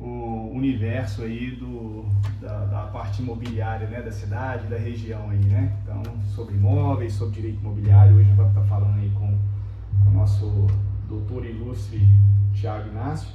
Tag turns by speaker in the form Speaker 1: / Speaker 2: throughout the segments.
Speaker 1: o universo aí da parte imobiliária, né, da cidade, da região aí, né? Então, sobre imóveis, sobre direito imobiliário, hoje a gente vai estar falando aí com o nosso doutor ilustre Thiago Inácio.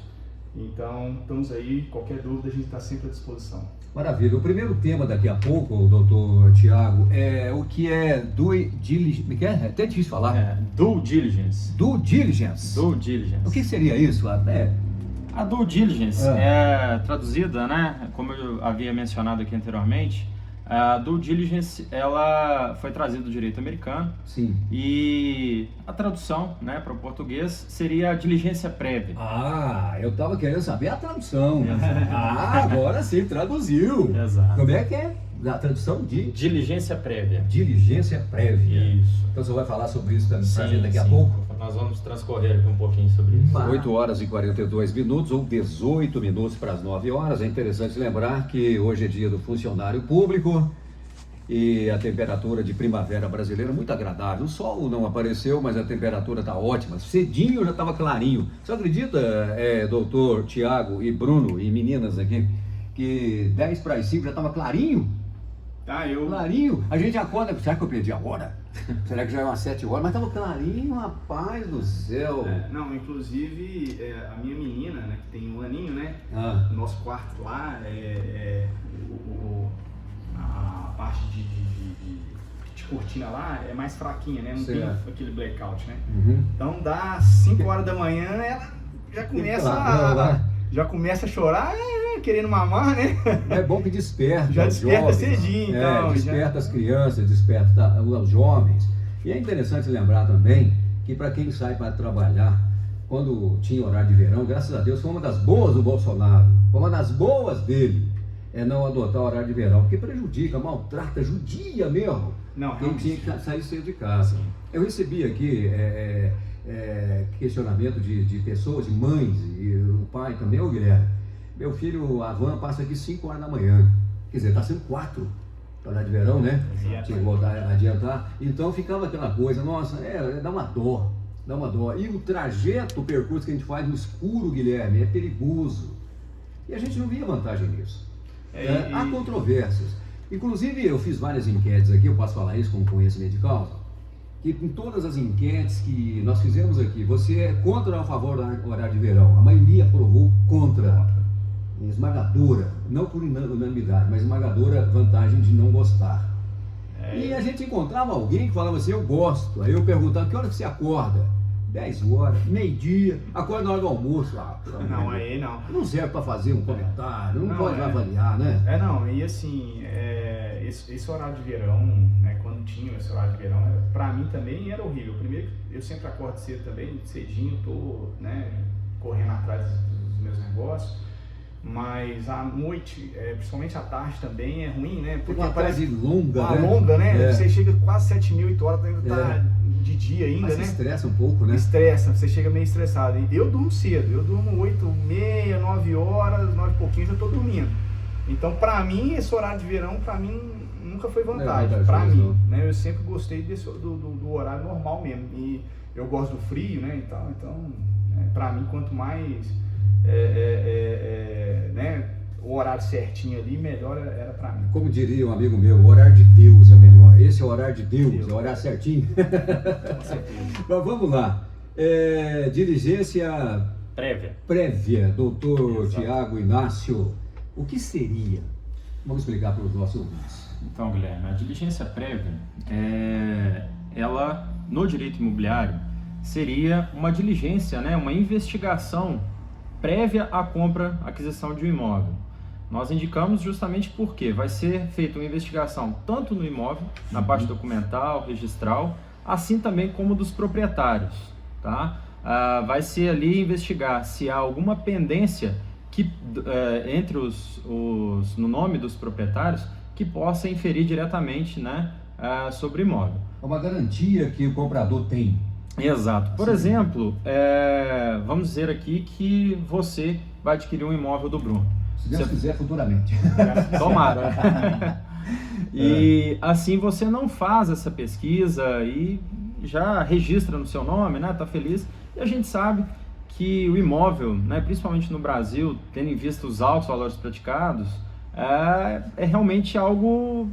Speaker 1: Então, estamos aí, qualquer dúvida a gente está sempre à disposição.
Speaker 2: Maravilha. O primeiro tema daqui a pouco, doutor Thiago, é o que é due diligence. É até difícil falar.
Speaker 3: Due diligence.
Speaker 2: Due diligence.
Speaker 3: Due diligence.
Speaker 2: O que seria isso?
Speaker 3: A due diligence é traduzida, né? Como eu havia mencionado aqui anteriormente, a due diligence ela foi trazida do direito americano.
Speaker 2: Sim.
Speaker 3: E a tradução, né, para o português seria a diligência prévia.
Speaker 2: Ah, eu estava querendo saber a tradução. Agora sim, traduziu.
Speaker 3: Exato.
Speaker 2: Como é que é a tradução de?
Speaker 3: Diligência prévia.
Speaker 2: Diligência prévia.
Speaker 3: Isso.
Speaker 2: Então você vai falar sobre isso também pra
Speaker 3: Sim,
Speaker 2: gente daqui a
Speaker 3: sim.
Speaker 2: pouco?
Speaker 3: Nós vamos transcorrer aqui um pouquinho sobre isso.
Speaker 2: 8 horas e 42 minutos ou 18 minutos para as 9 horas. É interessante lembrar que hoje é dia do funcionário público e a temperatura de primavera brasileira é muito agradável. O sol não apareceu, mas a temperatura está ótima. Cedinho já estava clarinho. Você acredita, doutor Thiago e Bruno e meninas aqui, que 10 para as 5 já estava clarinho? Clarinho. A gente acorda, será que eu perdi a hora? Será que já é umas 7 horas? Mas estava clarinho, rapaz do céu.
Speaker 1: Não, inclusive a minha menina, né, que tem 1 aninho, né? O nosso quarto lá, a parte de cortina lá é mais fraquinha, né? Não tem aquele blackout, né?
Speaker 2: Uhum.
Speaker 1: Então dá 5 horas da manhã, ela já começa a chorar, querendo mamar, né?
Speaker 2: É bom que desperta.
Speaker 1: Já desperta
Speaker 2: jovens,
Speaker 1: cedinho, então.
Speaker 2: Desperta as crianças, desperta os jovens. E é interessante lembrar também que para quem sai para trabalhar, quando tinha horário de verão, graças a Deus, foi uma das boas do Bolsonaro, foi uma das boas dele, não adotar o horário de verão, porque prejudica, maltrata, judia mesmo. Quem tinha que sair cedo de casa. Eu recebi aqui questionamento de pessoas, de mães, e o pai também, o Guilherme. Meu filho, a van passa aqui 5 horas da manhã. Quer dizer, está sendo 4 para horário de verão, né? Tinha que voltar a adiantar. Então ficava aquela coisa, nossa, dá uma dó. Dá uma dó. E o trajeto, o percurso que a gente faz no escuro, Guilherme, é perigoso. E a gente não via vantagem nisso. Há controvérsias. Inclusive, eu fiz várias enquetes aqui, eu posso falar isso com conhecimento de causa, que em todas as enquetes que nós fizemos aqui, você é contra ou a favor do horário de verão? A maioria aprovou contra. Esmagadora, não por unanimidade, mas esmagadora vantagem de não gostar. E a gente encontrava alguém que falava assim, eu gosto. Aí eu perguntava, que hora que você acorda? 10 horas, meio-dia, acorda na hora do almoço. Não serve para fazer um comentário, não pode avaliar, né?
Speaker 1: E assim, esse horário de verão, né, quando tinha esse horário de verão, para mim também era horrível. Primeiro, eu sempre acordo cedo também, cedinho, tô, né, correndo atrás dos meus negócios. Mas à noite, principalmente à tarde também é ruim, né?
Speaker 2: Porque parece longa,
Speaker 1: né? Você chega quase 7 mil, 8 horas, ainda tá de dia ainda,
Speaker 2: mas
Speaker 1: né?
Speaker 2: Estressa um pouco, né?
Speaker 1: Estressa, você chega meio estressado. Eu durmo cedo, eu durmo 8h30, 9 horas, 9 e pouquinho, já tô dormindo. Então, pra mim, esse horário de verão, pra mim, nunca foi vantagem. Pra mim, né? Eu sempre gostei do horário normal mesmo. E eu gosto do frio, né? Então pra mim, quanto mais... né, o horário certinho ali, melhor era pra mim.
Speaker 2: Como diria um amigo meu, o horário de Deus é melhor. Esse é o horário de Deus. É o horário certinho.
Speaker 1: Com certeza.
Speaker 2: Mas vamos lá. Diligência prévia, doutor Thiago Inácio. O que seria? Vamos explicar para os nossos ouvintes.
Speaker 3: Então, Guilherme, a diligência prévia, ela, no direito imobiliário, seria uma diligência, né, uma investigação prévia à compra, aquisição de um imóvel. Nós indicamos justamente porque vai ser feita uma investigação tanto no imóvel, na parte documental, registral, assim também como dos proprietários, tá? Vai ser ali investigar se há alguma pendência que, entre no nome dos proprietários, que possa inferir diretamente, né, sobre o imóvel.
Speaker 2: É uma garantia que o comprador tem.
Speaker 3: Exato. Por exemplo, vamos dizer aqui que você vai adquirir um imóvel do Bruno.
Speaker 2: Se Deus quiser, futuramente.
Speaker 3: Tomara. E assim você não faz essa pesquisa e já registra no seu nome, né? Tá feliz. E a gente sabe que o imóvel, né, principalmente no Brasil, tendo em vista os altos valores praticados, é realmente algo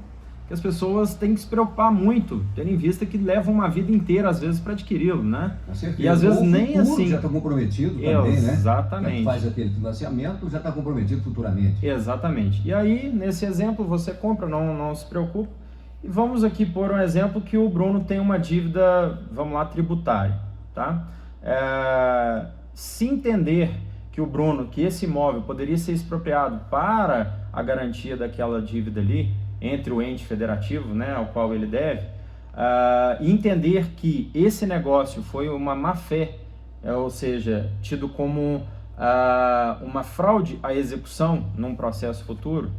Speaker 3: que as pessoas têm que se preocupar muito, tendo em vista que levam uma vida inteira, às vezes, para adquiri-lo, né?
Speaker 2: E às vezes nem assim... já está comprometido também, né?
Speaker 3: Exatamente.
Speaker 2: Faz aquele financiamento, já está comprometido futuramente.
Speaker 3: Exatamente. E aí, nesse exemplo, você compra, não se preocupe. E vamos aqui pôr um exemplo que o Bruno tem uma dívida, vamos lá, tributária, tá? Se entender que esse imóvel poderia ser expropriado para a garantia daquela dívida ali, entre o ente federativo, né, ao qual ele deve, e entender que esse negócio foi uma má-fé, ou seja, tido como uma fraude à execução num processo futuro,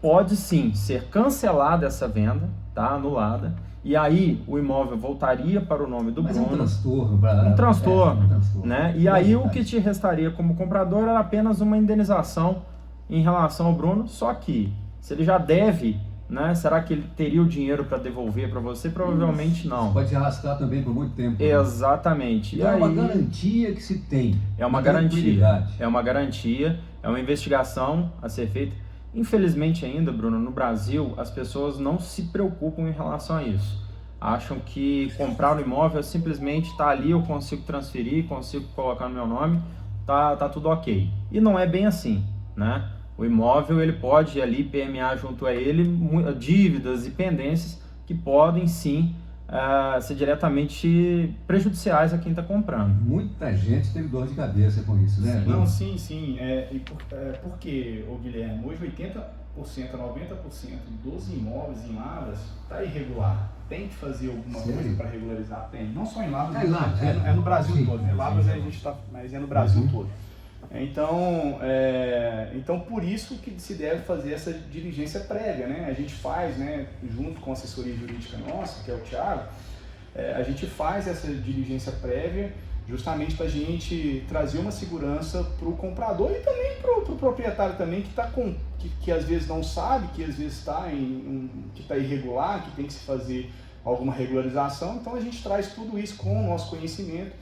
Speaker 3: pode sim ser cancelada essa venda, tá, anulada, e aí o imóvel voltaria para o nome do Bruno.
Speaker 2: Um transtorno.
Speaker 3: Um transtorno, né? E aí o que te restaria como comprador era apenas uma indenização em relação ao Bruno, só que se ele já deve, né, será que ele teria o dinheiro para devolver para você? Provavelmente não.
Speaker 2: Pode arrastar também por muito tempo.
Speaker 3: Exatamente.
Speaker 2: Então, é uma garantia que se tem.
Speaker 3: É uma garantia. É uma garantia, é uma investigação a ser feita. Infelizmente ainda, Bruno, no Brasil, as pessoas não se preocupam em relação a isso. Acham que comprar um imóvel é simplesmente tá ali, eu consigo transferir, consigo colocar no meu nome, tá tudo ok. E não é bem assim, né? O imóvel, ele pode ali permear junto a ele dívidas e pendências que podem sim ser diretamente prejudiciais a quem está comprando.
Speaker 2: Muita gente teve dor de cabeça com isso, né?
Speaker 1: Não, sim. Porque, Guilherme, hoje 80% a 90% dos imóveis em Lavras está irregular. Tem que fazer alguma coisa para regularizar? Tem. Não só em Lavras, é no Brasil todo. Né? Lavras a gente está, mas é no Brasil todo. Então, por isso que se deve fazer essa diligência prévia, né? A gente faz, né, junto com a assessoria jurídica nossa, que é o Thiago, a gente faz essa diligência prévia justamente para a gente trazer uma segurança para o comprador e também para o proprietário também que às vezes não sabe, que às vezes que está irregular, que tem que se fazer alguma regularização. Então a gente traz tudo isso com o nosso conhecimento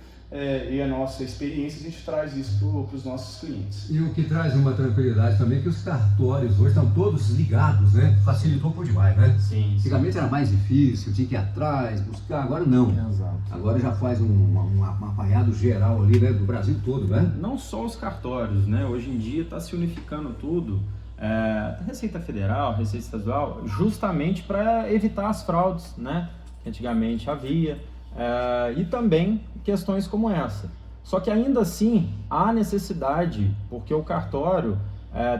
Speaker 1: e a nossa experiência, a gente traz isso para os nossos clientes.
Speaker 2: E o que traz uma tranquilidade também é que os cartórios hoje estão todos ligados, né? Facilitou por demais, né?
Speaker 3: Sim.
Speaker 2: Antigamente era mais difícil, tinha que ir atrás, buscar, agora não.
Speaker 3: Exato.
Speaker 2: Agora já faz um apanhado geral ali, né? Do Brasil todo, né?
Speaker 3: Não só os cartórios, né? Hoje em dia está se unificando tudo, Receita Federal, Receita Estadual, justamente para evitar as fraudes, né? Que antigamente havia. E também questões como essa. Só que ainda assim há necessidade, porque o cartório,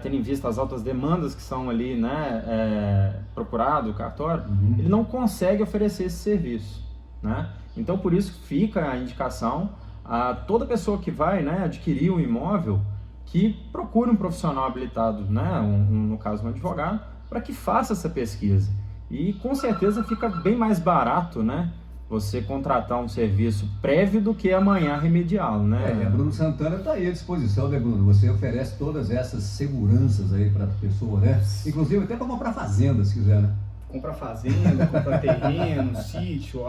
Speaker 3: tendo em vista as altas demandas que são ali, né, procurado o cartório, ele não consegue oferecer esse serviço, né? Então por isso fica a indicação a toda pessoa que vai, né, adquirir um imóvel, que procure um profissional habilitado, né, no caso um advogado, para que faça essa pesquisa. E com certeza fica bem mais barato, né, você contratar um serviço prévio do que amanhã remediá-lo, né?
Speaker 2: Bruno Santana está aí à disposição, né, Bruno? Você oferece todas essas seguranças aí para a pessoa, né? Inclusive até para comprar fazenda, se quiser, né?
Speaker 1: Comprar fazenda, comprar terreno, sítio,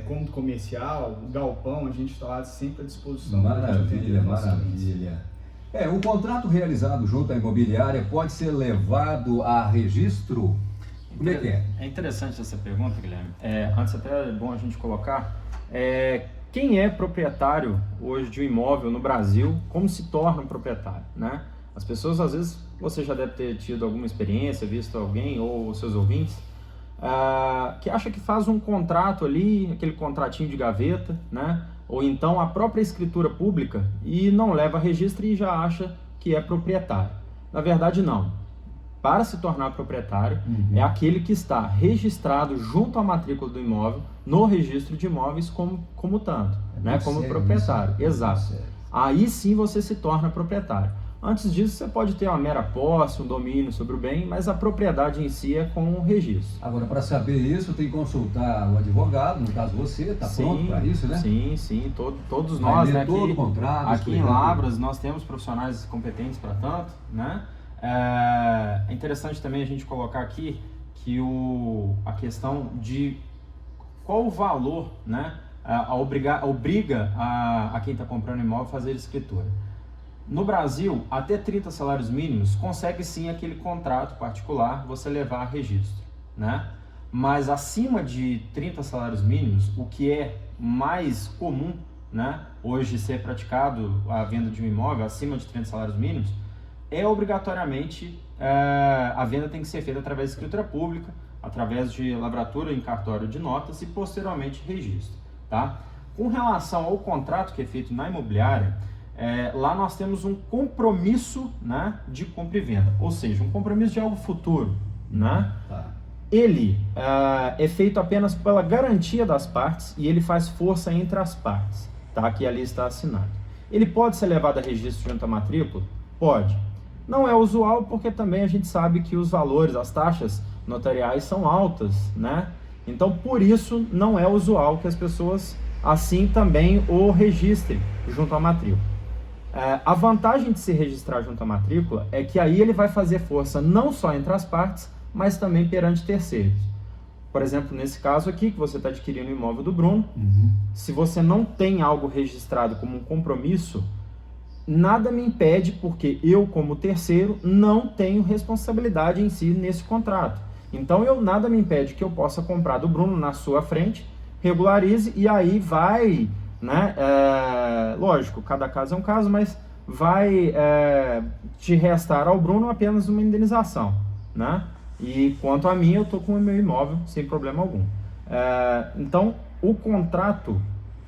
Speaker 1: cômodo comercial, galpão, a gente está lá sempre à disposição.
Speaker 2: Maravilha. O contrato realizado junto à imobiliária pode ser levado a registro? Como é que é?
Speaker 3: É interessante essa pergunta, Guilherme. Antes até é bom a gente colocar, quem é proprietário hoje de um imóvel no Brasil, como se torna um proprietário, né? As pessoas, às vezes, você já deve ter tido alguma experiência, visto alguém ou seus ouvintes, que acha que faz um contrato ali, aquele contratinho de gaveta, né? Ou então a própria escritura pública e não leva a registro e já acha que é proprietário. Na verdade, não. Para se tornar proprietário, é aquele que está registrado junto à matrícula do imóvel no registro de imóveis como tanto, né? Como proprietário. Exato. Aí sim você se torna proprietário. Antes disso, você pode ter uma mera posse, um domínio sobre o bem, mas a propriedade em si é com o registro.
Speaker 2: Agora, para saber isso, tem que consultar o advogado, no caso você, está pronto para isso, né?
Speaker 3: Sim. Todos nós, né?
Speaker 2: Todo o contrato,
Speaker 3: aqui em Lavras, nós temos profissionais competentes para tanto, né? É interessante também a gente colocar aqui que a questão de qual o valor, né, obriga a quem está comprando imóvel a fazer escritura. No Brasil, até 30 salários mínimos, consegue sim aquele contrato particular você levar a registro, né? Mas acima de 30 salários mínimos, o que é mais comum, né, hoje ser praticado a venda de um imóvel acima de 30 salários mínimos, obrigatoriamente a venda tem que ser feita através de escritura pública, através de lavratura em cartório de notas e posteriormente registro, tá? Com relação ao contrato que é feito na imobiliária, lá nós temos um compromisso, né, de compra e venda, ou seja, um compromisso de algo futuro, né?
Speaker 2: Tá.
Speaker 3: Ele é feito apenas pela garantia das partes e ele faz força entre as partes, tá? Que ali está assinado. Ele pode ser levado a registro junto à matrícula? Pode. Não é usual porque também a gente sabe que os valores, as taxas notariais são altas, né? Então, por isso, não é usual que as pessoas assim também o registrem junto à matrícula. A vantagem de se registrar junto à matrícula é que aí ele vai fazer força não só entre as partes, mas também perante terceiros. Por exemplo, nesse caso aqui, que você está adquirindo o imóvel do Bruno, se você não tem algo registrado como um compromisso, nada me impede, porque eu, como terceiro, não tenho responsabilidade em si nesse contrato. Então, nada me impede que eu possa comprar do Bruno na sua frente, regularize e aí vai, né? Lógico, cada caso é um caso, mas vai te restar ao Bruno apenas uma indenização, né? E quanto a mim, eu estou com o meu imóvel sem problema algum. Então, o contrato,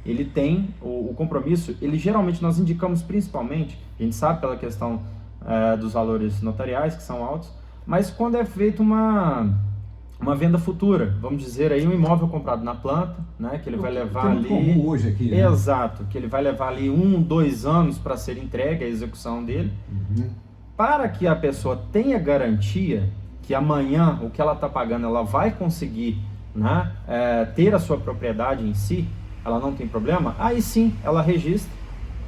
Speaker 3: ele tem, o compromisso, ele geralmente nós indicamos principalmente, a gente sabe pela questão dos valores notariais, que são altos, mas quando é feita uma venda futura, vamos dizer aí um imóvel comprado na planta, né, que ele vai levar ali...
Speaker 2: comum hoje aqui, né?
Speaker 3: Exato, que ele vai levar ali 1, 2 anos para ser entregue a execução dele. Para que a pessoa tenha garantia que amanhã o que ela está pagando ela vai conseguir, né, ter a sua propriedade em si, ela não tem problema, aí sim ela registra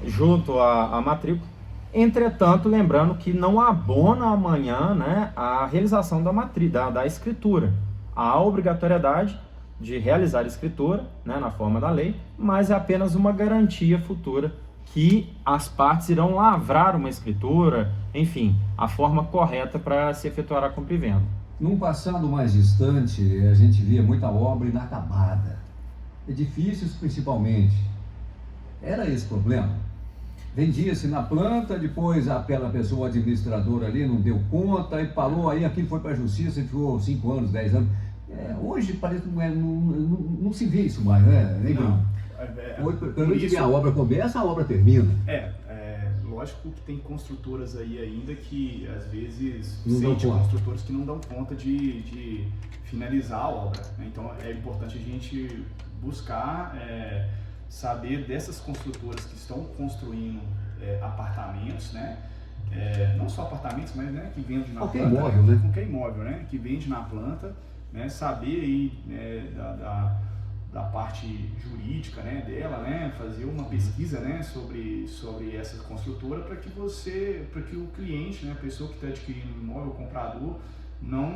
Speaker 3: junto à matrícula. Entretanto, lembrando que não abona amanhã, né, a realização da escritura. Há obrigatoriedade de realizar a escritura, né, na forma da lei, mas é apenas uma garantia futura que as partes irão lavrar uma escritura, enfim, a forma correta para se efetuar a compra e venda.
Speaker 2: Num passado mais distante, a gente via muita obra inacabada, edifícios principalmente. Era esse problema? Vendia-se na planta, depois aquela pessoa administradora ali não deu conta e parou, aí aquilo foi para a justiça e ficou 5 anos, 10 anos. Hoje parece que não se vê isso mais, né? Pelo menos que a obra começa, a obra termina.
Speaker 1: Lógico que tem construtoras aí ainda que às vezes
Speaker 2: são
Speaker 1: construtores que não dão conta de finalizar a obra, né? Então é importante a gente buscar saber dessas construtoras que estão construindo apartamentos, né? Não só apartamentos, mas, né, que vendem na
Speaker 2: qualquer
Speaker 1: planta,
Speaker 2: imóvel, né?
Speaker 1: Qualquer imóvel, né? Que vende na planta, né? Saber aí da parte jurídica, né, dela, né? Fazer uma pesquisa, né, sobre essa construtora para que o cliente, né, a pessoa que está adquirindo o imóvel, o comprador, não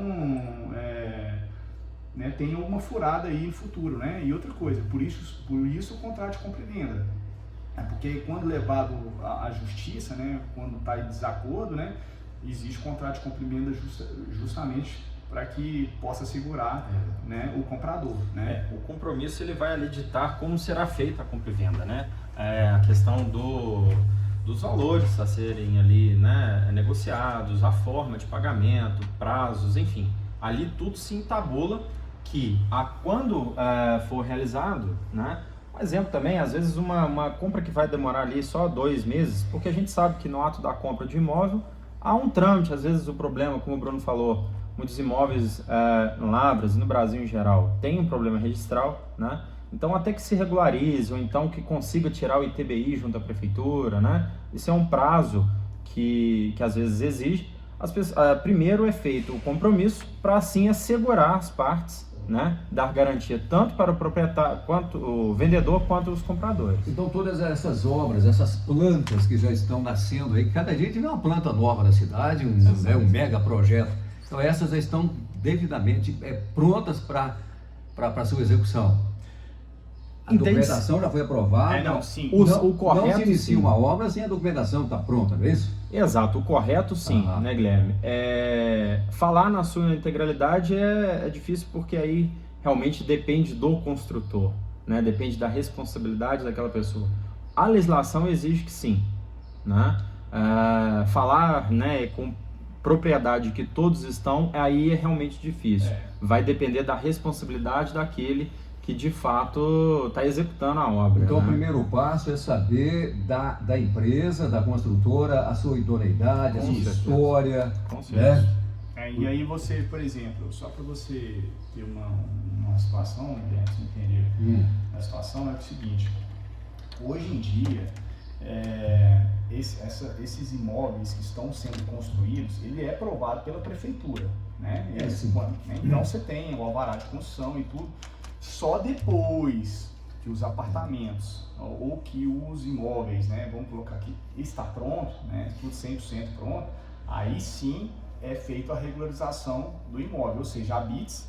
Speaker 1: né, tenha uma furada aí no futuro, né? E outra coisa, por isso o contrato de compra e venda. Porque quando levado à justiça, né, quando está em desacordo, né, existe contrato de compra e venda justamente para que possa segurar, né, o comprador, né?
Speaker 3: O compromisso ele vai ali ditar como será feita a compra e venda, né? A questão dos valores a serem ali, né, negociados, a forma de pagamento, prazos, enfim. Ali tudo se entabula que quando for realizado, né? Um exemplo também, às vezes uma compra que vai demorar ali só 2 meses, porque a gente sabe que no ato da compra de imóvel há um trâmite, às vezes o problema, como o Bruno falou, muitos imóveis em Lavras e no Brasil em geral tem um problema registral, né? Então até que se regularize ou então que consiga tirar o ITBI junto à prefeitura, né? Isso é um prazo que às vezes exige. Primeiro é feito o compromisso para assim assegurar as partes, né? Dar garantia tanto para o proprietário, quanto o vendedor, quanto os compradores.
Speaker 2: Então todas essas obras, essas plantas que já estão nascendo aí, cada dia tem uma planta nova na cidade, um mega projeto. Então essas já estão devidamente prontas para sua execução. A documentação já foi aprovada.
Speaker 1: Não, sim.
Speaker 3: O correto,
Speaker 2: não se inicia
Speaker 3: sim.
Speaker 2: uma obra sem a documentação estar pronta, não é isso?
Speaker 3: Exato, o correto sim, né, Guilherme? Falar na sua integralidade é difícil porque aí realmente depende do construtor, né? Depende da responsabilidade daquela pessoa. A legislação exige que sim, né? Falar, né, com propriedade que todos estão, aí é realmente difícil. Vai depender da responsabilidade daquele que de fato está executando a obra.
Speaker 2: Então,
Speaker 3: né?
Speaker 2: o primeiro passo é saber da empresa, da construtora, a sua idoneidade, a sua história.
Speaker 3: Com certeza.
Speaker 2: Né?
Speaker 1: E aí você, por exemplo, só para você ter uma situação, você entender a situação, é o seguinte: hoje em dia, esses imóveis que estão sendo construídos, ele é aprovado pela prefeitura, né? Então você tem o alvará de construção e tudo. Só depois que os apartamentos ou que os imóveis, né, vamos colocar aqui, está pronto, né, tudo 100% pronto, aí sim é feita a regularização do imóvel, ou seja, a BITS,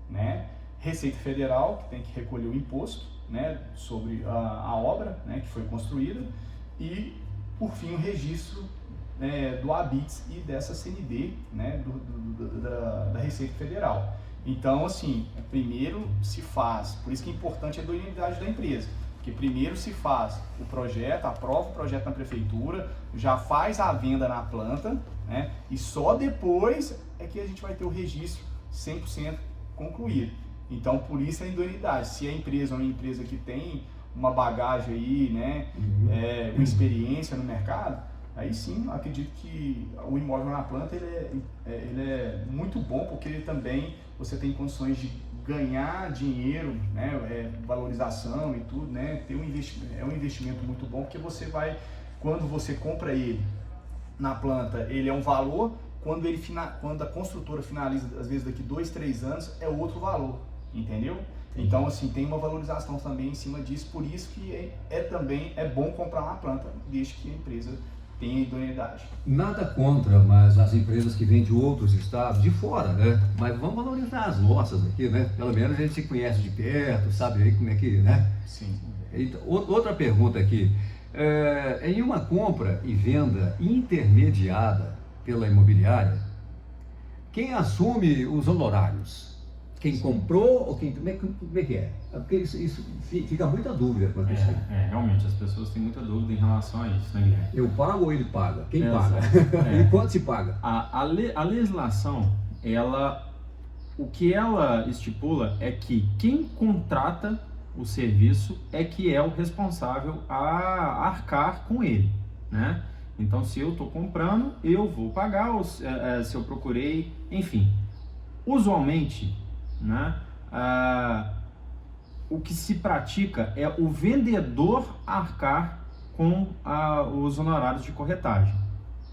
Speaker 1: né, Receita Federal, que tem que recolher o imposto, né, sobre a obra, né, que foi construída, e por fim o registro, né, do ABITS e dessa CND, né, da Receita Federal. Então, assim, primeiro se faz, por isso que é importante a idoneidade da empresa, porque primeiro se faz o projeto, aprova o projeto na prefeitura, já faz a venda na planta, né, e só depois é que a gente vai ter o registro 100% concluído. Então, por isso a idoneidade. Se a empresa é uma empresa que tem uma bagagem aí, né, uma experiência no mercado, aí sim, acredito que o imóvel na planta ele é muito bom, porque ele também você tem condições de ganhar dinheiro, né, valorização e tudo, né, ter um investimento muito bom, porque você vai, quando você compra ele na planta, ele é um valor, quando a construtora finaliza, às vezes daqui 2, 3 anos, é outro valor, entendeu? Então, assim, tem uma valorização também em cima disso, por isso que também é bom comprar na planta, desde que a empresa tem a idoneidade.
Speaker 2: Nada contra, mas as empresas que vêm de outros estados, de fora, né? Mas vamos valorizar as nossas aqui, né? Pelo menos a gente se conhece de perto, sabe aí como é que, né?
Speaker 1: Sim.
Speaker 2: Então, outra pergunta aqui. Em uma compra e venda intermediada pela imobiliária, quem assume os honorários? Quem comprou ou quem... Como é que é? Porque isso fica muita dúvida quanto a isso.
Speaker 3: Realmente, as pessoas têm muita dúvida em relação a isso, né, Guilherme?
Speaker 2: Eu pago ou ele paga? Quem paga? E quanto se paga?
Speaker 3: A legislação, o que ela estipula é que quem contrata o serviço é que é o responsável a arcar com ele, né? Então, se eu estou comprando, eu vou pagar, se eu procurei, enfim. Usualmente, né, o que se pratica é o vendedor arcar com os honorários de corretagem,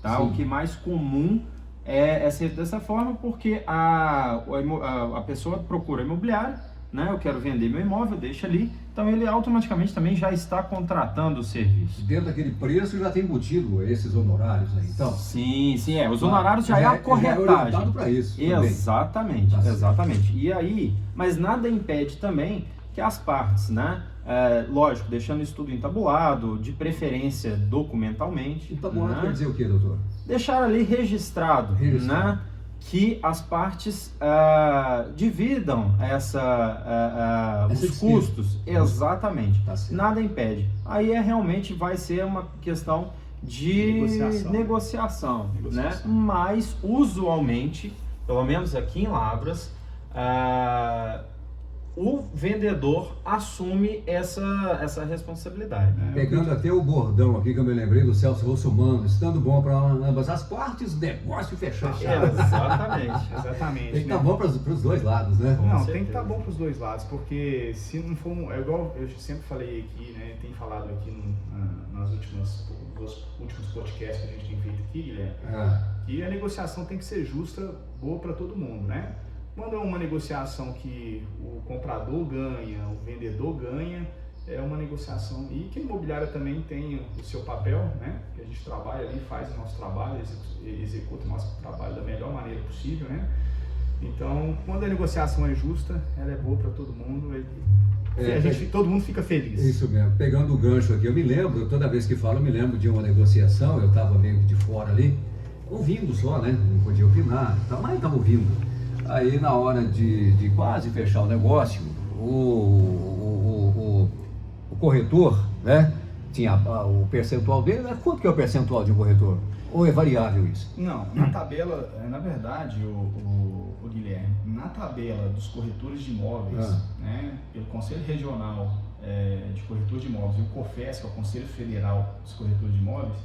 Speaker 3: tá? O que mais comum é ser dessa forma, porque a pessoa procura imobiliário, né? Eu quero vender meu imóvel, deixa ali, então ele automaticamente também já está contratando o serviço.
Speaker 2: Dentro daquele preço já tem embutido esses honorários aí, então?
Speaker 3: Sim, os honorários já é a corretagem.
Speaker 2: Já é orientado para isso.
Speaker 3: Exatamente, exatamente. E aí, mas nada impede também que as partes, né? Lógico, deixando isso tudo entabulado, de preferência documentalmente.
Speaker 2: Entabulado,
Speaker 3: né?
Speaker 2: quer dizer o que, doutor?
Speaker 3: Deixar ali registrado. Né? Que as partes dividam os custos. Exatamente.
Speaker 2: Tá certo.
Speaker 3: Nada impede. Aí realmente vai ser uma questão de negociação. Né? Mas usualmente, pelo menos aqui em Lavras, o vendedor assume essa responsabilidade.
Speaker 2: Pegando até o bordão aqui que eu me lembrei do Celso Russomano, estando bom para ambas as partes, negócio fechado.
Speaker 3: Exatamente.
Speaker 2: Tem que estar bom para os dois lados, né?
Speaker 1: Não, tem que estar bom para os dois lados, porque se não for, igual eu sempre falei aqui, né, tem falado aqui nos últimos podcasts que a gente tem feito aqui, que a negociação tem que ser justa, boa para todo mundo, né? Quando é uma negociação que o comprador ganha, o vendedor ganha, é uma negociação, e que a imobiliária também tem o seu papel, né? Que a gente trabalha ali, faz o nosso trabalho, executa o nosso trabalho da melhor maneira possível, né? Então, quando a negociação é justa, ela é boa para todo mundo. Todo mundo fica feliz.
Speaker 2: Isso mesmo. Pegando o gancho aqui, eu me lembro, toda vez que falo, eu me lembro de uma negociação, eu estava meio de fora ali, ouvindo só, né? Não podia opinar, mas estava ouvindo. Aí, na hora de quase fechar o negócio, o corretor, né? Tinha o percentual dele, né? Quanto que é o percentual de um corretor? Ou é variável isso?
Speaker 1: Não, na tabela, na verdade, o Guilherme, na tabela dos corretores de imóveis, né, pelo Conselho Regional de Corretores de Imóveis e o COFES, que é o Conselho Federal dos Corretores de Imóveis,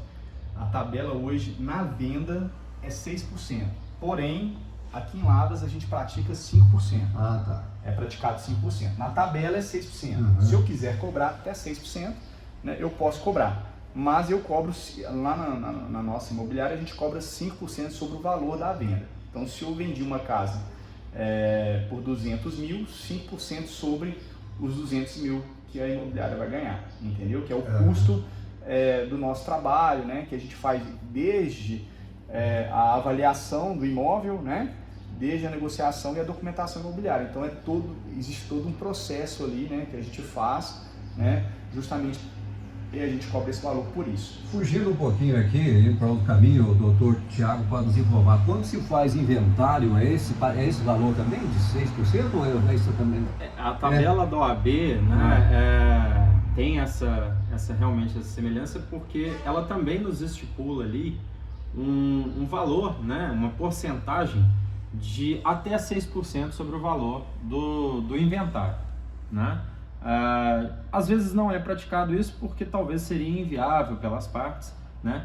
Speaker 1: a tabela hoje na venda é 6%. Porém, aqui em Lavras a gente pratica 5%.
Speaker 2: Ah, tá.
Speaker 1: É praticado 5%. Na tabela é 6%. Se eu quiser cobrar até 6%, né, eu posso cobrar. Mas eu cobro, lá na nossa imobiliária, a gente cobra 5% sobre o valor da venda. Então, se eu vendi uma casa por 200 mil, 5% sobre os 200 mil que a imobiliária vai ganhar, entendeu? Que é o custo do nosso trabalho, né? Que a gente faz desde a avaliação do imóvel, né? Desde a negociação e a documentação imobiliária. Então, existe todo um processo ali, né? Que a gente faz, né? Justamente, e a gente cobra esse valor por isso.
Speaker 2: Fugindo um pouquinho aqui, indo para outro caminho, o doutor Tiago pode nos informar. Quando se faz inventário, é esse valor também, de 6%? Ou é isso também?
Speaker 3: A tabela da OAB, né, tem realmente essa semelhança, porque ela também nos estipula ali um valor, né, uma porcentagem de até 6% sobre o valor do inventário, né? Às vezes não é praticado isso porque talvez seria inviável pelas partes, né?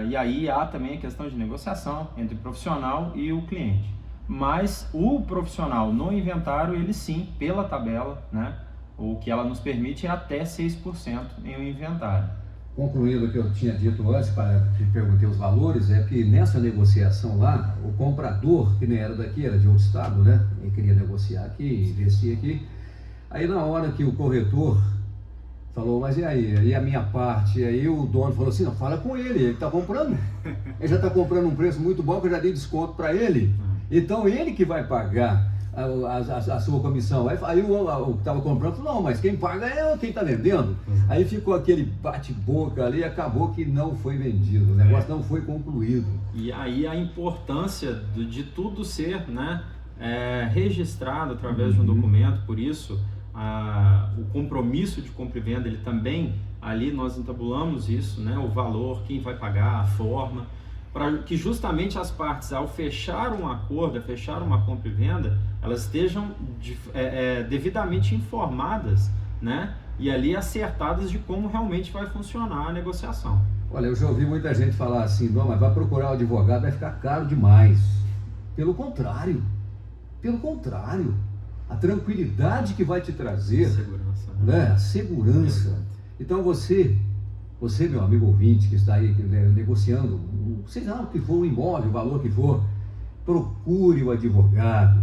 Speaker 3: E aí há também a questão de negociação entre o profissional e o cliente. Mas o profissional no inventário, ele sim, pela tabela, né? O que ela nos permite é até 6% em um inventário.
Speaker 2: Concluindo o que eu tinha dito antes, que perguntei os valores, é que nessa negociação lá, o comprador, que nem era daqui, era de outro estado, né? Ele queria negociar aqui, investir aqui. Aí na hora que o corretor falou, mas e aí? E a minha parte? Aí o dono falou assim, não, fala com ele está comprando. Ele já está comprando um preço muito bom, que eu já dei desconto para ele. Então ele que vai pagar a sua comissão. Aí o que estava comprando falou, não, mas quem paga é quem está vendendo. Aí ficou aquele bate-boca ali e acabou que não foi vendido, o negócio não foi concluído.
Speaker 3: E aí a importância de tudo ser, né, registrado através de um documento, por isso o compromisso de compra e venda, ele também, ali nós entabulamos isso, né, o valor, quem vai pagar, a forma, para que justamente as partes, ao fechar um acordo, fechar uma compra e venda, elas estejam devidamente informadas, né, e ali acertadas de como realmente vai funcionar a negociação.
Speaker 2: Olha, eu já ouvi muita gente falar assim, não, mas vai procurar um advogado, vai ficar caro demais. Pelo contrário, a tranquilidade que vai te trazer,
Speaker 3: segurança,
Speaker 2: né? A segurança. Então você, meu amigo ouvinte, que está aí negociando, seja lá o que for, o imóvel, o valor que for, procure o advogado.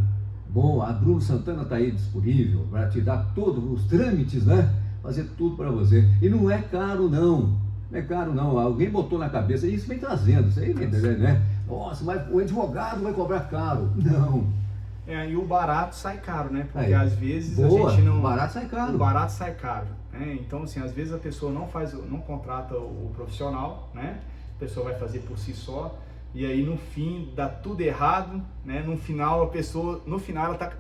Speaker 2: Bom, a Bruno Santana está aí disponível para te dar todos os trâmites, né? Fazer tudo para você. E não é caro não. Não é caro não. Alguém botou na cabeça, isso vem trazendo, isso aí vem, né? Nossa, mas o advogado vai cobrar caro. Não.
Speaker 1: E o barato sai caro, né? Porque às vezes
Speaker 2: a gente
Speaker 1: não...
Speaker 2: O barato sai caro.
Speaker 1: O barato sai caro. Né? Então, assim, às vezes a pessoa não contrata o profissional, né? A pessoa vai fazer por si só. E aí no fim dá tudo errado, né? No final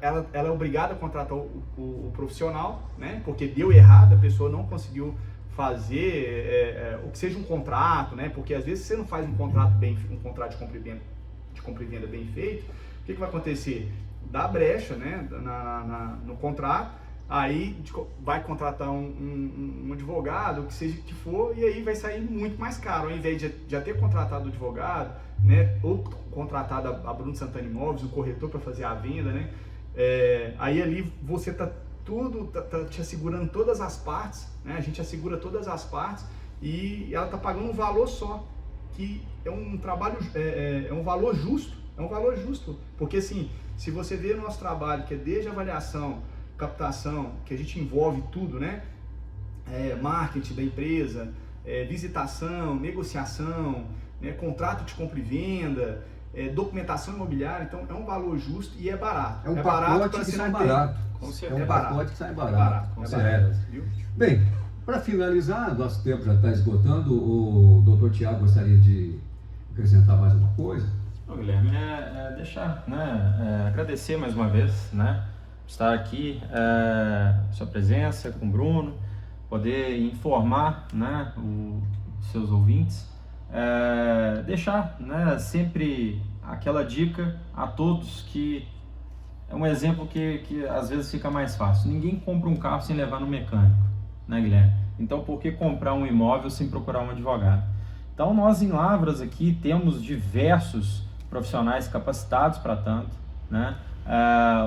Speaker 1: ela é obrigada a contratar o profissional, né? Porque deu errado, a pessoa não conseguiu fazer o que seja um contrato, né? Porque às vezes você não faz um contrato de compra e venda bem feito, o que vai acontecer? Dá brecha, né? No contrato, aí vai contratar um advogado, o que seja que for, e aí vai sair muito mais caro, ao invés de já ter contratado o advogado, né? Ou contratado a Bruno Santana Imóveis, o corretor para fazer a venda, né? Aí ali você tá te assegurando todas as partes, né? A gente assegura todas as partes e ela tá pagando um valor só, que é um trabalho, é um valor justo, porque assim, se você vê o nosso trabalho, que é desde avaliação, captação, que a gente envolve tudo, né? Marketing da empresa, visitação, negociação, né? Contrato de compra e venda, documentação imobiliária, então é um valor justo e é barato.
Speaker 2: É um
Speaker 1: barato
Speaker 2: pacote que sai barato.
Speaker 1: Com
Speaker 2: É
Speaker 1: certeza.
Speaker 2: um pacote que sai barato.
Speaker 1: Com
Speaker 2: certeza.
Speaker 1: viu?
Speaker 2: Bem, para finalizar, nosso tempo já está esgotando, o Dr. Tiago gostaria de acrescentar mais alguma coisa?
Speaker 3: Não, Guilherme, deixar, agradecer mais uma vez, estar aqui, sua presença com o Bruno, poder informar, os seus ouvintes, deixar, sempre aquela dica a todos que é um exemplo que às vezes fica mais fácil. Ninguém compra um carro sem levar no mecânico, Guilherme? Então, por que comprar um imóvel sem procurar um advogado? Então, nós em Lavras aqui temos diversos profissionais capacitados para tanto,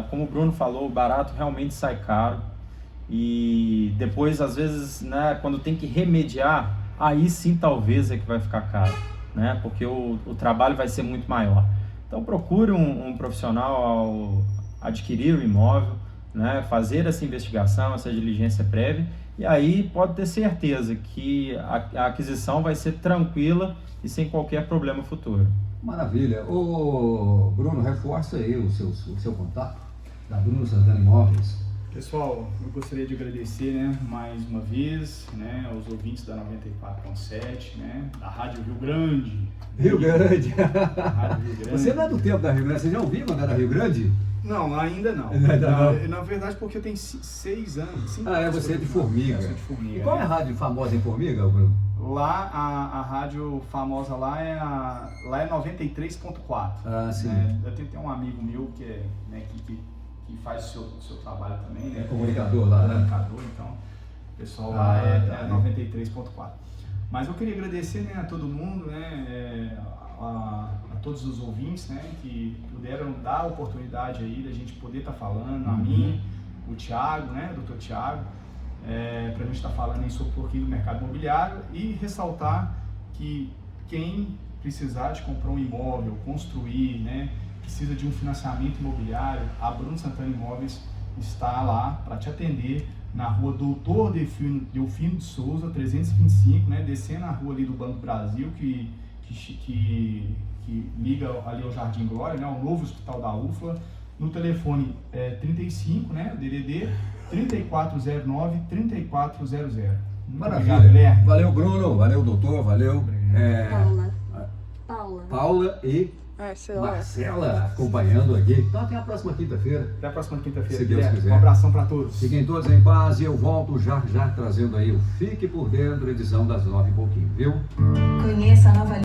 Speaker 3: como o Bruno falou, o barato realmente sai caro e depois, às vezes, quando tem que remediar, aí sim talvez é que vai ficar caro, porque o trabalho vai ser muito maior. Então, procure um profissional ao adquirir o imóvel, fazer essa investigação, essa diligência prévia, e aí pode ter certeza que a aquisição vai ser tranquila e sem qualquer problema futuro.
Speaker 2: Maravilha. Ô, Bruno, reforça aí o seu contato da Bruno Santana Imóveis.
Speaker 1: Pessoal, eu gostaria de agradecer, mais uma vez, aos ouvintes da 94.7, da Rádio Rio Grande.
Speaker 2: Rio Grande.
Speaker 1: Rádio Rio Grande.
Speaker 2: Você não é do tempo da Rio Grande? Você já ouviu quando era Rio Grande?
Speaker 1: Não, ainda não.
Speaker 2: Não.
Speaker 1: Na verdade, porque eu tenho 6 anos.
Speaker 2: Você é de Formiga.
Speaker 1: Eu sou de Formiga.
Speaker 2: E qual é a rádio famosa em Formiga, Bruno?
Speaker 1: Lá, a rádio famosa lá é 93.4.
Speaker 2: Ah, sim.
Speaker 1: Eu tenho um amigo meu que que faz o seu trabalho também,
Speaker 2: É comunicador lá,
Speaker 1: comunicador, então o pessoal lá é 93.4. Mas eu queria agradecer, a todo mundo, a todos os ouvintes, que puderam dar a oportunidade aí da gente poder estar falando, a mim, o Thiago, o Dr. Thiago, para a gente estar falando aí sobre um pouquinho do mercado imobiliário e ressaltar que quem precisar de comprar um imóvel, construir, precisa de um financiamento imobiliário, a Bruno Santana Imóveis está lá para te atender na rua Doutor Delfino de Souza, 325, descendo a rua ali do Banco Brasil, que liga ali ao Jardim Glória, ao novo Hospital da UFLA, no telefone 35, DDD 3409-3400.
Speaker 2: Maravilha.
Speaker 1: Obrigado, Guilherme.
Speaker 2: Valeu, Bruno. Valeu, doutor. Valeu.
Speaker 4: Paula
Speaker 2: e Marcela acompanhando aqui. Então até a próxima quinta-feira.
Speaker 1: Até a próxima quinta-feira,
Speaker 2: se Deus quiser.
Speaker 1: Um abração para todos.
Speaker 2: Fiquem todos em paz e eu volto já trazendo aí o Fique por Dentro, edição das 9h pouquinho, viu?
Speaker 4: Conheça a nova